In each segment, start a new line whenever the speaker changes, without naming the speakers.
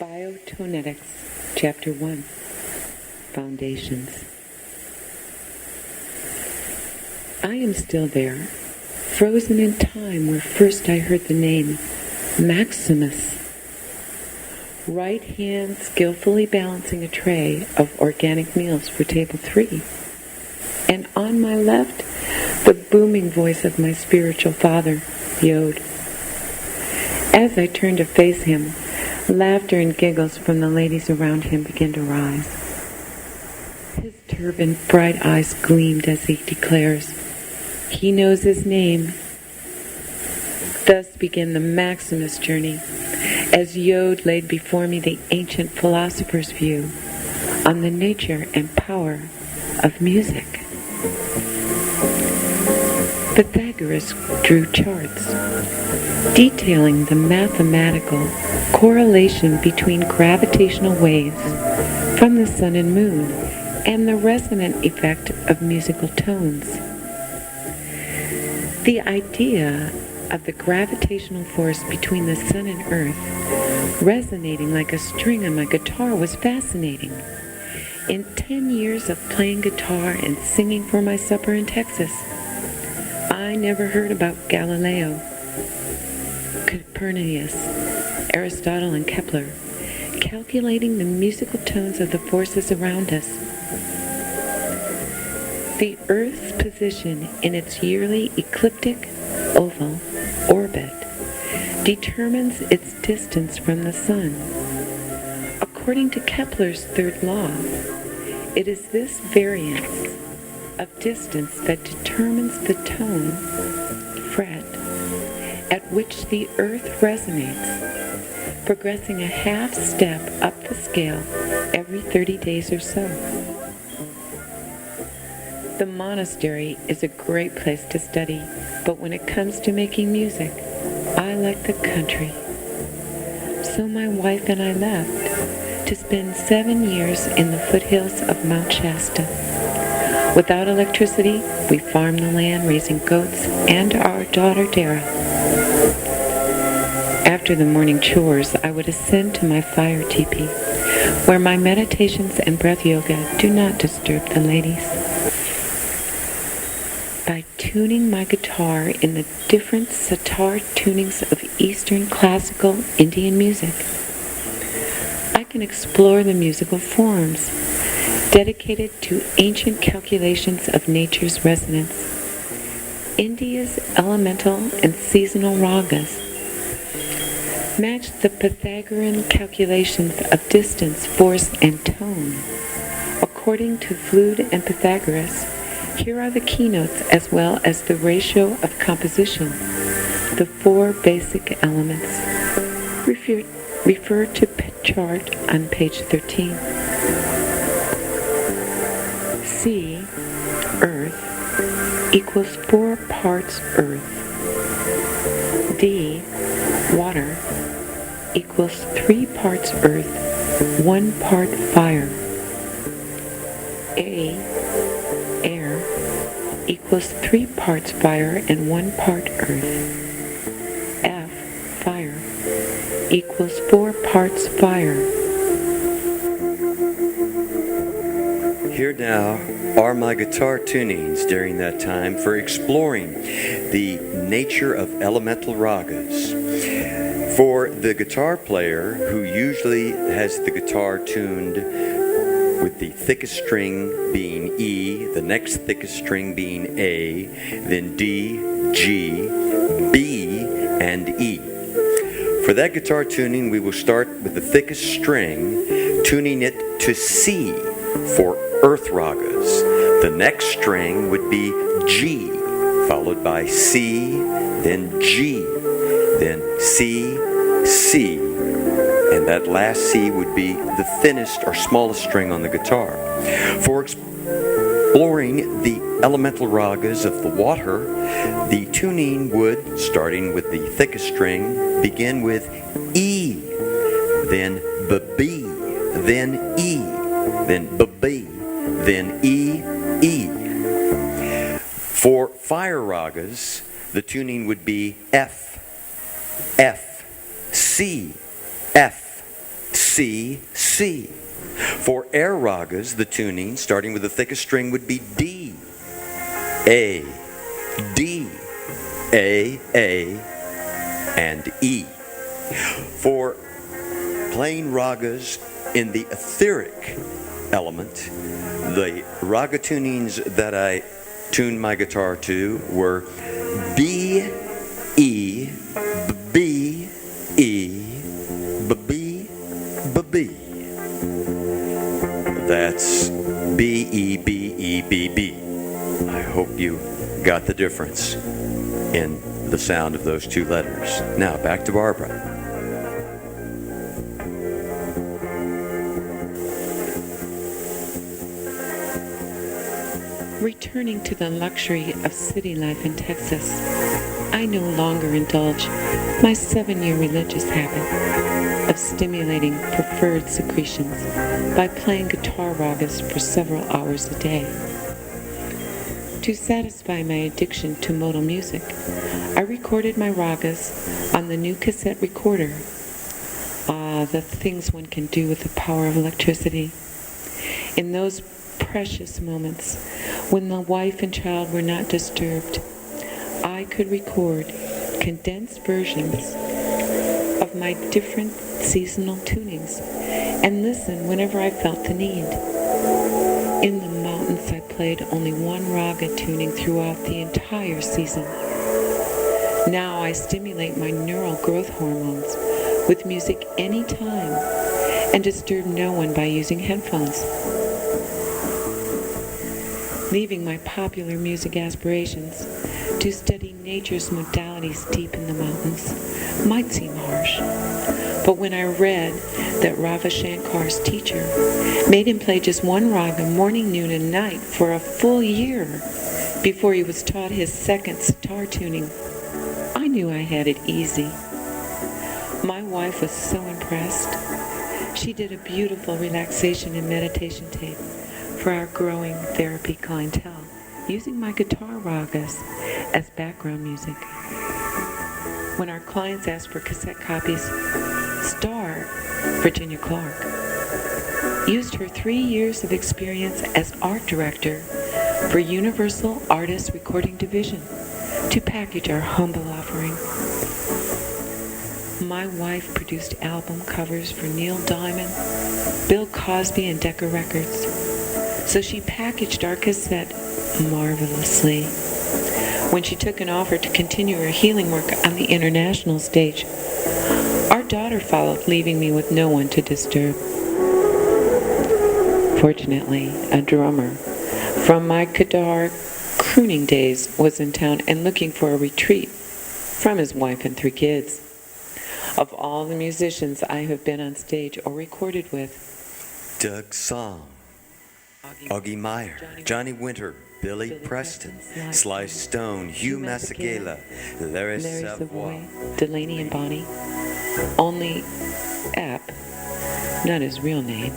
Biotonetics, Chapter 1, Foundations. I am still there, frozen in time where first I heard the name Maximus. Right hand skillfully balancing a tray of organic meals for table 3. And on my left, the booming voice of my spiritual father, Yod. As I turned to face him, laughter and giggles from the ladies around him began to rise. His turbaned, bright eyes gleamed as he declares, he knows his name. Thus began the Maximus journey, as Yod laid before me the ancient philosopher's view on the nature and power of music. Pythagoras drew charts detailing the mathematical correlation between gravitational waves from the sun and moon and the resonant effect of musical tones. The idea of the gravitational force between the sun and earth resonating like a string on my guitar was fascinating. In 10 years of playing guitar and singing for my supper in Texas, I never heard about Galileo, Copernicus, Aristotle, and Kepler calculating the musical tones of the forces around us. The Earth's position in its yearly ecliptic oval orbit determines its distance from the sun. According to Kepler's third law, it is this variance of distance that determines the tone, fret, at which the Earth resonates, progressing a half step up the scale every 30 days or so. The monastery is a great place to study, but when it comes to making music, I like the country. So my wife and I left to spend 7 years in the foothills of Mount Shasta. Without electricity, we farmed the land, raising goats and our daughter Dara. After the morning chores, I would ascend to my fire teepee, where my meditations and breath yoga do not disturb the ladies. By tuning my guitar in the different sitar tunings of Eastern classical Indian music, I can explore the musical forms dedicated to ancient calculations of nature's resonance. India's elemental and seasonal ragas match the Pythagorean calculations of distance, force, and tone. According to Flute and Pythagoras, here are the keynotes as well as the ratio of composition, the 4 basic elements. Refer to chart on page 13. C, earth, equals 4 parts earth. D, water, equals 3 parts earth, 1 part fire. A, air, equals 3 parts fire and 1 part earth. F, fire, equals 4 parts fire.
Here now are my guitar tunings during that time for exploring the nature of elemental ragas. For the guitar player who usually has the guitar tuned with the thickest string being E, the next thickest string being A, then D, G, B, and E. For that guitar tuning, we will start with the thickest string, tuning it to C for earth ragas. The next string would be G, followed by C, then G, then C, C, and that last C would be the thinnest or smallest string on the guitar. For exploring the elemental ragas of the water, the tuning would, starting with the thickest string, begin with E, then B, then E, then B, then E, E. For fire ragas, the tuning would be F, F, C, F, C, C. For air ragas, the tuning, starting with the thickest string, would be D, A, D, A, and E. For playing ragas in the etheric element, the raga tunings that I tuned my guitar to were B, E, B, E, B, B. That's B, E, B, E, B, B. I hope you got the difference in the sound of those two letters. Now, back to Barbara.
Returning to the luxury of city life in Texas, I no longer indulge my 7-year religious habit of stimulating preferred secretions by playing guitar ragas for several hours a day. To satisfy my addiction to modal music, I recorded my ragas on the new cassette recorder. Ah, the things one can do with the power of electricity. In those precious moments when the wife and child were not disturbed, I could record condensed versions of my different seasonal tunings and listen whenever I felt the need. In the mountains, I played only one raga tuning throughout the entire season. Now I stimulate my neural growth hormones with music anytime and disturb no one by using headphones. Leaving my popular music aspirations to study nature's modalities deep in the mountains might seem harsh. But when I read that Ravi Shankar's teacher made him play just one raga morning, noon, and night for a full year before he was taught his second sitar tuning, I knew I had it easy. My wife was so impressed. She did a beautiful relaxation and meditation tape for our growing therapy clientele, using my guitar ragas as background music. When our clients asked for cassette copies, Star, Virginia Clark, used her 3 years of experience as art director for Universal Artists Recording Division to package our humble offering. My wife produced album covers for Neil Diamond, Bill Cosby, and Decca Records, so she packaged our cassette marvelously. When she took an offer to continue her healing work on the international stage, our daughter followed, leaving me with no one to disturb. Fortunately, a drummer from my Kadar crooning days was in town and looking for a retreat from his wife and 3 kids. Of all the musicians I have been on stage or recorded with,
Doug Song, Augie Meyer, Johnny Winter, Billy Preston, Sly Stone, Hugh Masekela, Larry Savoy,
Delaney and Bonnie, only App, not his real name,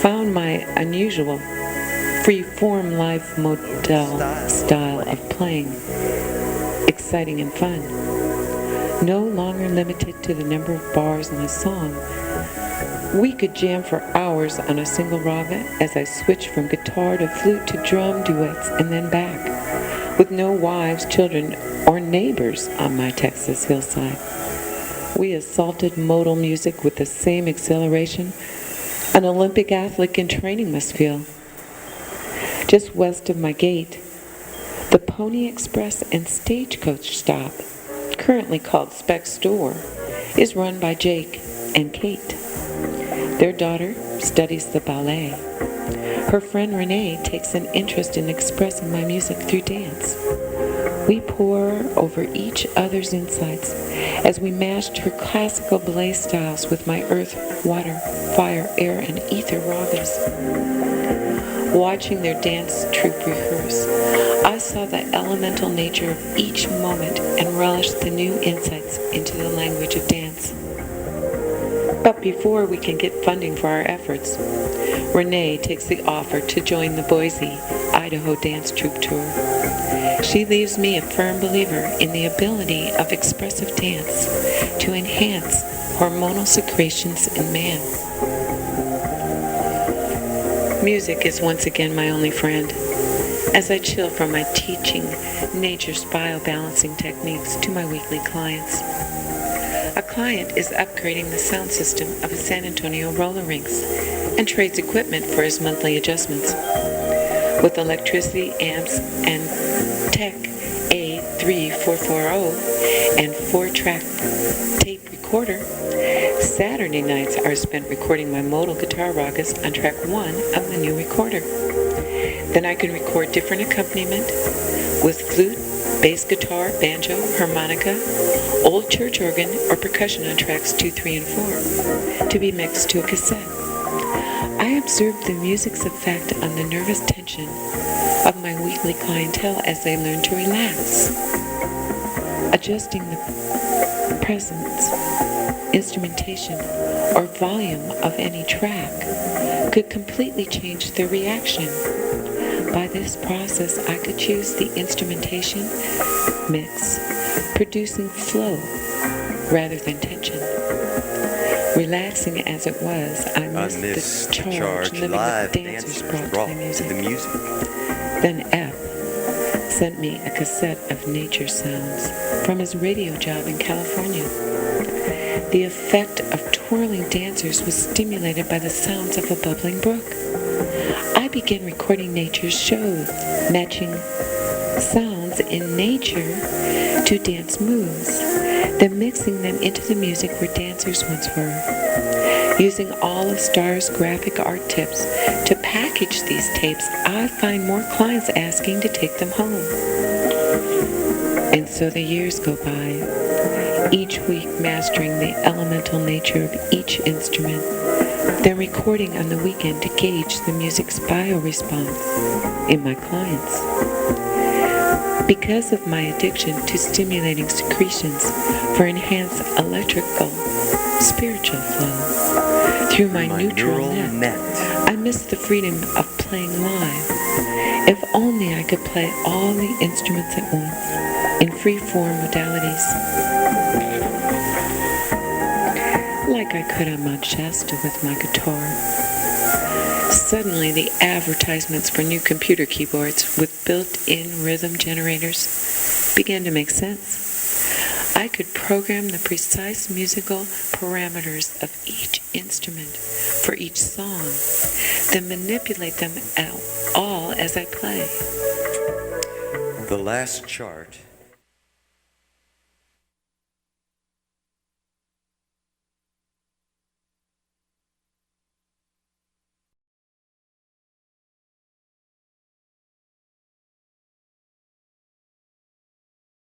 found my unusual free-form live modal style of playing exciting and fun. No longer limited to the number of bars in a song, we could jam for hours on a single raga as I switched from guitar to flute to drum duets and then back, with no wives, children, or neighbors on my Texas hillside. We assaulted modal music with the same exhilaration an Olympic athlete in training must feel. Just west of my gate, the Pony Express and Stagecoach stop, currently called Speck Store, is run by Jake and Kate. Their daughter studies the ballet. Her friend Renee takes an interest in expressing my music through dance. We pore over each other's insights as we matched her classical ballet styles with my earth, water, fire, air, and ether ragas. Watching their dance troupe rehearse, I saw the elemental nature of each moment and relished the new insights into the language of dance. But before we can get funding for our efforts, Renee takes the offer to join the Boise, Idaho Dance Troupe Tour. She leaves me a firm believer in the ability of expressive dance to enhance hormonal secretions in man. Music is once again my only friend, as I chill from my teaching nature's biobalancing techniques to my weekly clients. A client is upgrading the sound system of his San Antonio roller rinks and trades equipment for his monthly adjustments. With electricity, amps, and Tech A3440 and 4-track tape recorder, Saturday nights are spent recording my modal guitar ragas on track 1 of the new recorder. Then I can record different accompaniment with flute, bass guitar, banjo, harmonica, old church organ, or percussion on tracks 2, 3, and 4 to be mixed to a cassette. I observe the music's effect on the nervous tension of my weekly clientele as they learn to relax. Adjusting the presence, instrumentation, or volume of any track could completely change their reaction. By this process, I could choose the instrumentation mix, producing flow rather than tension. Relaxing as it was, I missed the charge living
live
with dancers brought to the music. Then F sent me a cassette of nature sounds from his radio job in California. The effect of twirling dancers was stimulated by the sounds of a bubbling brook. I began recording nature's shows, matching sounds in nature to dance moves, then mixing them into the music where dancers once were. Using all of Star's graphic art tips to package these tapes, I find more clients asking to take them home. And so the years go by, each week mastering the elemental nature of each instrument, then recording on the weekend to gauge the music's bioresponse in my clients. Because of my addiction to stimulating secretions for enhanced electrical, spiritual flow through my neural net, I miss the freedom of playing live. If only I could play all the instruments at once in free-form modalities, like I could on Mount Shasta with my guitar. Suddenly, the advertisements for new computer keyboards with built-in rhythm generators began to make sense. I could program the precise musical parameters of each instrument for each song, then manipulate them all as I play.
The last chart